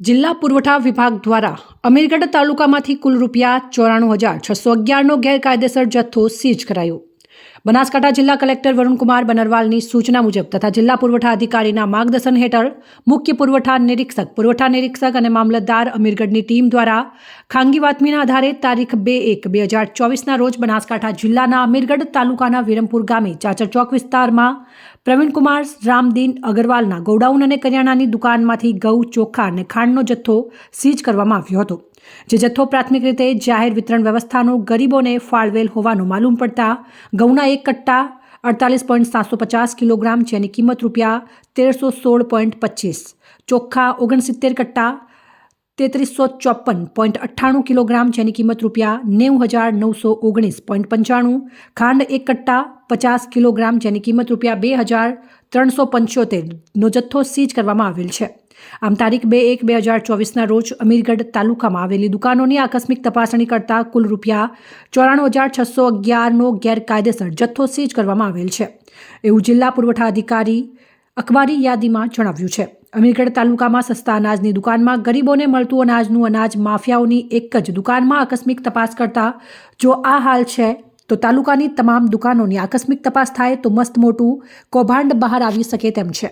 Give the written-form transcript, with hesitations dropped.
જિલ્લા પુરવઠા વિભાગ દ્વારા અમીરગઢ તાલુકામાંથી કુલ ₹94,611નો ગેરકાયદેસર જથ્થો સીઝ કરાયો। બનાસકાંઠા જિલ્લા કલેક્ટર વરુણકુમાર બનરવાલની સૂચના મુજબ તથા જિલ્લા પુરવઠા અધિકારીના માર્ગદર્શન હેઠળ મુખ્ય પુરવઠા નિરીક્ષક અને મામલતદાર અમીરગઢની ટીમ દ્વારા ખાનગી બાતમીના આધારે તારીખ 2/1/2024ના રોજ બનાસકાંઠા જિલ્લાના અમીરગઢ તાલુકાના વિરમપુર ગામે ચાચર ચોક વિસ્તારમાં પ્રવીણકુમાર રામદીન અગરવાલના ગોડાઉન અને કરિયાણાની દુકાનમાંથી ઘઉં, ચોખા અને ખાંડનો જથ્થો સીઝ કરવામાં આવ્યો હતો। જે જથ્થો પ્રાથમિક રીતે જાહેર વિતરણ વ્યવસ્થાનો ગરીબોને ફાળવેલ હોવાનું માલુમ પડતા ઘઉંના 1 કટ્ટા 48.750 કિલોગ્રામ જેની કિંમત ₹1316.25, ચોખ્ખા 69 કટ્ટા 3354.98 કિલોગ્રામ જેની કિંમત ₹90,919.95, ખાંડ 1 કટ્ટા 50 કિલોગ્રામ જેની કિંમત ₹2,375નો જથ્થો સીઝ કરવામાં આવેલ છે। આમ તારીખ 2/1/2024ના રોજ અમીરગઢ તાલુકામાં આવેલી દુકાનોની આકસ્મિક તપાસણી કરતા કુલ ₹94,611નો ગેરકાયદેસર જથ્થો સીઝ કરવામાં આવેલ છે એવું જિલ્લા પુરવઠા અધિકારી અખબારી યાદીમાં જણાવ્યું છે। અમીરગઢ તાલુકામાં સસ્તા અનાજની દુકાનમાં ગરીબોને મળતું અનાજનું અનાજ માફિયાઓની એક જ દુકાનમાં આકસ્મિક તપાસ કરતા જો આ હાલ છે તો તાલુકાની તમામ દુકાનોની આકસ્મિક તપાસ થાય તો મસ્ત મોટું કૌભાંડ બહાર આવી શકે તેમ છે।